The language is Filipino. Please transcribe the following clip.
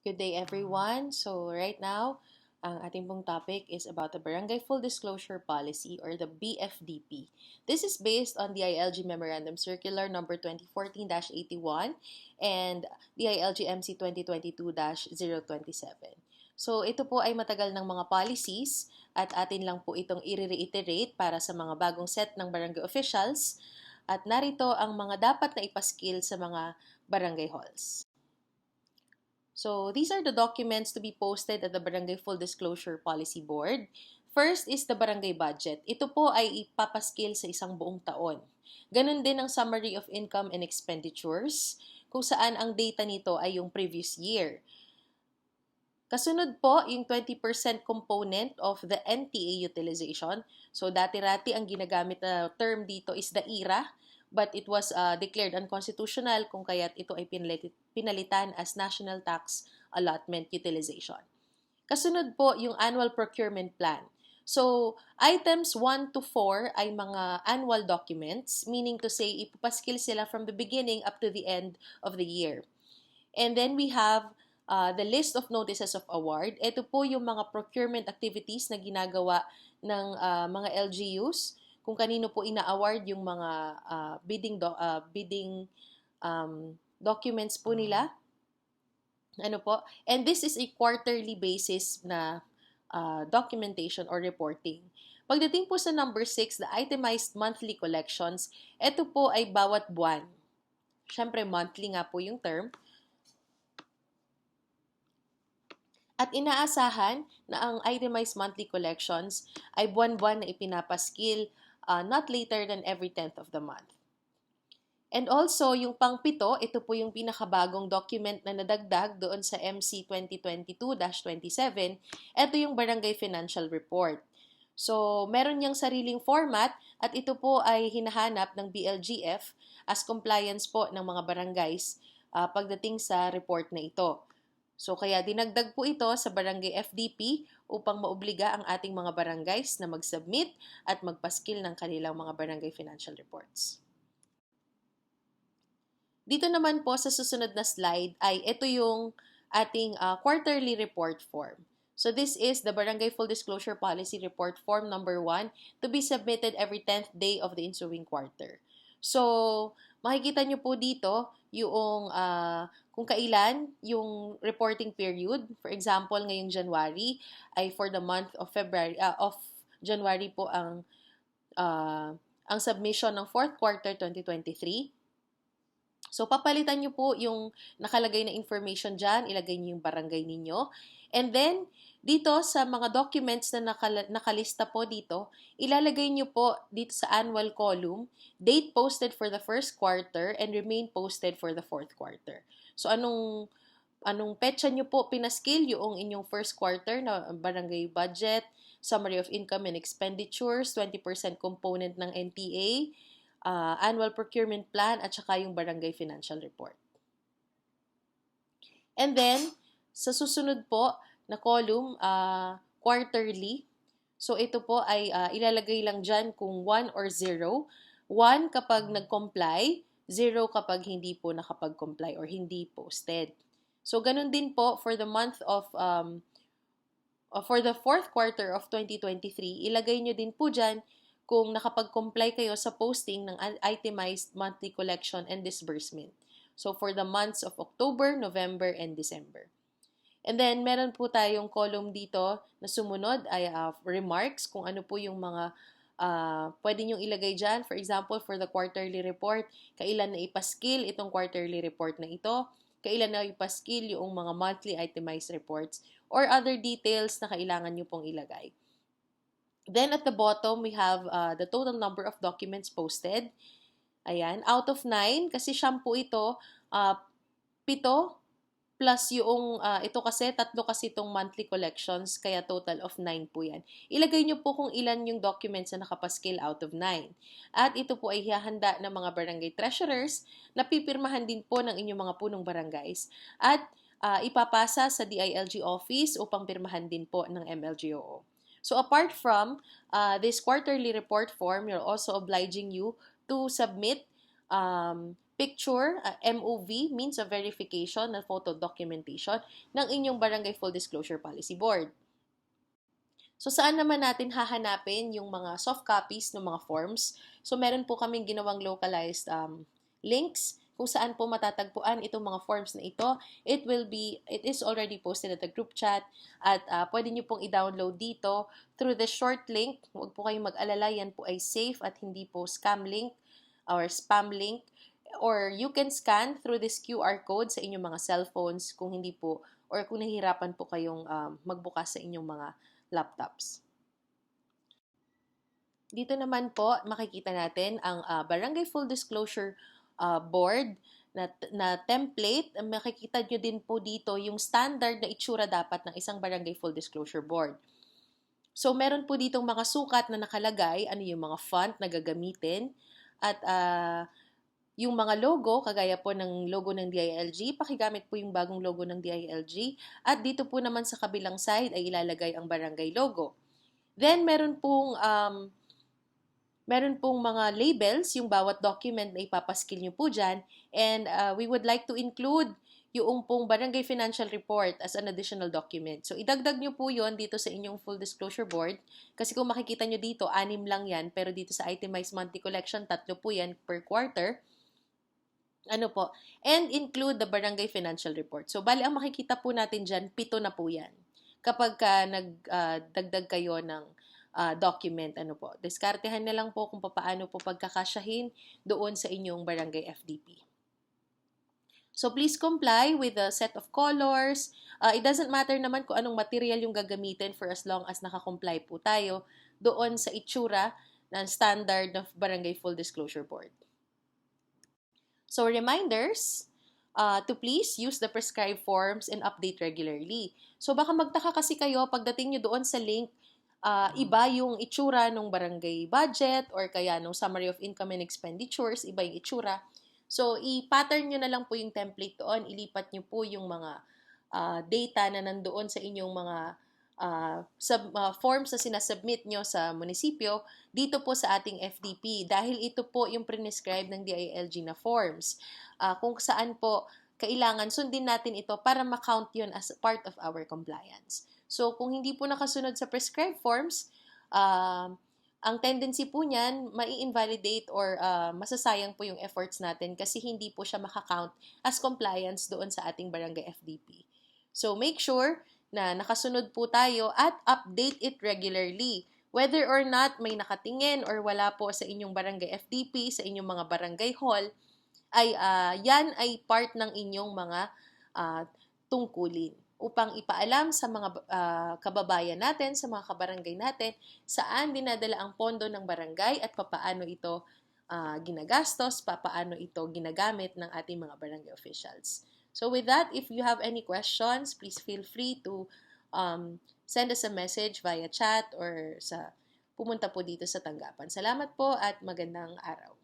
Good day everyone. So right now, ang ating pong topic is about the Barangay Full Disclosure Policy or the BFDP. This is based on the ILG Memorandum Circular number 2014-81 and the ILG MC 2022-027. So ito po ay matagal ng mga policies at atin lang po itong i-reiterate para sa mga bagong set ng barangay officials at narito ang mga dapat na ipaskil sa mga barangay halls. So these are the documents to be posted at the Barangay Full Disclosure Policy Board. First is the barangay budget. Ito po ay ipapaskil sa isang buong taon. Ganon din ang summary of income and expenditures, kung saan ang data nito ay yung previous year. Kasunod po yung 20% component of the NTA utilization. So dati-rati ang ginagamit na term dito is the IRA, but it was declared unconstitutional kung kaya't ito ay pinalitan as National Tax Allotment Utilization. Kasunod po yung Annual Procurement Plan. So, items 1 to 4 ay mga annual documents, meaning to say, ipapaskil sila from the beginning up to the end of the year. And then we have the list of notices of award. Ito po yung mga procurement activities na ginagawa ng mga LGUs, kung kanino po ina-award yung mga bidding documents po nila. Ano po? And this is a quarterly basis na documentation or reporting. Pagdating po sa number 6, the itemized monthly collections, ito po ay bawat buwan. Siyempre, monthly nga po yung term. At inaasahan na ang itemized monthly collections ay buwan-buwan na ipinapaskil not later than every 10th of the month. And also, yung pang-pito, ito po yung pinakabagong document na nadagdag doon sa MC 2022-27. Ito yung Barangay Financial Report. So, meron niyang sariling format at ito po ay hinahanap ng BLGF as compliance po ng mga barangays pagdating sa report na ito. So, kaya dinagdag po ito sa Barangay FDP upang maobliga ang ating mga barangays na mag-submit at magpaskil ng kanilang mga barangay financial reports. Dito naman po sa susunod na slide ay ito yung ating quarterly report form. So this is the Barangay Full Disclosure Policy Report Form number 1 to be submitted every 10th day of the ensuing quarter. So, makikita nyo po dito yung kung kailan yung reporting period. For example, ngayong January ay for the month of January po ang submission ng 4th quarter 2023. So, papalitan nyo po yung nakalagay na information dyan, ilagay nyo yung barangay ninyo. And then, dito sa mga documents na nakalista po dito, ilalagay nyo po dito sa annual column, date posted for the 1st quarter and remain posted for the 4th quarter. So, anong petsa nyo po pinaskil yung inyong 1st quarter na barangay budget, summary of income and expenditures, 20% component ng NTA, annual procurement plan, at saka yung barangay financial report. And then, sa susunod po na column, quarterly. So, ito po ay ilalagay lang dyan kung 1 or 0. 1 kapag nag-comply, 0 kapag hindi po nakapag-comply or hindi posted. So, ganun din po for the month of for the 4th quarter of 2023, ilagay nyo din po dyan kung nakapag-comply kayo sa posting ng itemized monthly collection and disbursement. So, for the months of October, November, and December. And then, meron po tayong column dito na sumunod ay remarks kung ano po yung mga pwede nyong ilagay dyan. For example, for the quarterly report, kailan na ipaskil itong quarterly report na ito, kailan na ipaskil yung mga monthly itemized reports, or other details na kailangan nyo pong ilagay. Then, at the bottom, we have the total number of documents posted. Ayan, out of 9, kasi shampoo ito, 7 plus yung, ito kasi, 3 kasi itong monthly collections, kaya total of 9 po yan. Ilagay nyo po kung ilan yung documents na nakapaskil out of 9. At ito po ay hihanda ng mga barangay treasurers na pipirmahan din po ng inyong mga punong barangays. At ipapasa sa DILG office upang pirmahan din po ng MLGOO. So apart from this quarterly report form, we're also obliging you to submit picture, MOV, means of verification na photo documentation ng inyong Barangay Full Disclosure Policy Board. So, saan naman natin hahanapin yung mga soft copies ng mga forms? So, meron po kaming ginawang localized links kung saan po matatagpuan itong mga forms na ito. It is already posted at the group chat at pwede nyo pong i-download dito through the short link. Huwag po kayong mag-alala, yan po ay safe at hindi po scam link or spam link. Or you can scan through this QR code sa inyong mga cellphones kung hindi po or kung nahihirapan po kayong magbukas sa inyong mga laptops. Dito naman po, makikita natin ang Barangay Full Disclosure Board na template. Makikita nyo din po dito yung standard na itsura dapat ng isang Barangay Full Disclosure Board. So, meron po ditong mga sukat na nakalagay, ano yung mga font na gagamitin, at yung mga logo, kagaya po ng logo ng DILG, pakigamit po yung bagong logo ng DILG. At dito po naman sa kabilang side ay ilalagay ang barangay logo. Then, meron pong mga labels, yung bawat document na ipapaskil nyo po dyan. And we would like to include yung pong Barangay Financial Report as an additional document. So, idagdag nyo po yon dito sa inyong Full Disclosure Board. Kasi kung makikita nyo dito, 6 lang yan. Pero dito sa Itemized Monthly Collection, 3 po yan per quarter. And include the Barangay Financial Report. So, bali ang makikita po natin dyan, 7 na po yan. Kapag nagdagdag kayo ng document, diskartehan na lang po kung paano po pagkakasyahin doon sa inyong Barangay FDP. So, please comply with the set of colors. It doesn't matter naman kung anong material yung gagamitin for as long as nakakomply po tayo doon sa itsura ng standard of Barangay Full Disclosure Board. So, reminders to please use the prescribed forms and update regularly. So, baka magtaka kasi kayo pagdating nyo doon sa link, iba yung itsura ng barangay budget or kaya ng summary of income and expenditures, iba yung itsura. So, i-pattern nyo na lang po yung template doon, ilipat nyo po yung mga data na nandoon sa inyong mga forms na sinasubmit nyo sa munisipyo dito po sa ating FDP dahil ito po yung prescribe ng DILG na forms. Kung saan po kailangan sundin natin ito para ma-count yun as part of our compliance. So, kung hindi po nakasunod sa prescribed forms, ang tendency po niyan, mai-invalidate or masasayang po yung efforts natin kasi hindi po siya makakount as compliance doon sa ating barangay FDP. So, make sure na nakasunod po tayo at update it regularly. Whether or not may nakatingin or wala po sa inyong barangay FDP, sa inyong mga barangay hall, ay yan ay part ng inyong mga tungkulin upang ipaalam sa mga kababayan natin, sa mga kabarangay natin, saan dinadala ang pondo ng barangay at papaano ito ginagastos, papaano ito ginagamit ng ating mga barangay officials. So with that, if you have any questions, please feel free to send us a message via chat or pumunta po dito sa tanggapan. Salamat po at magandang araw.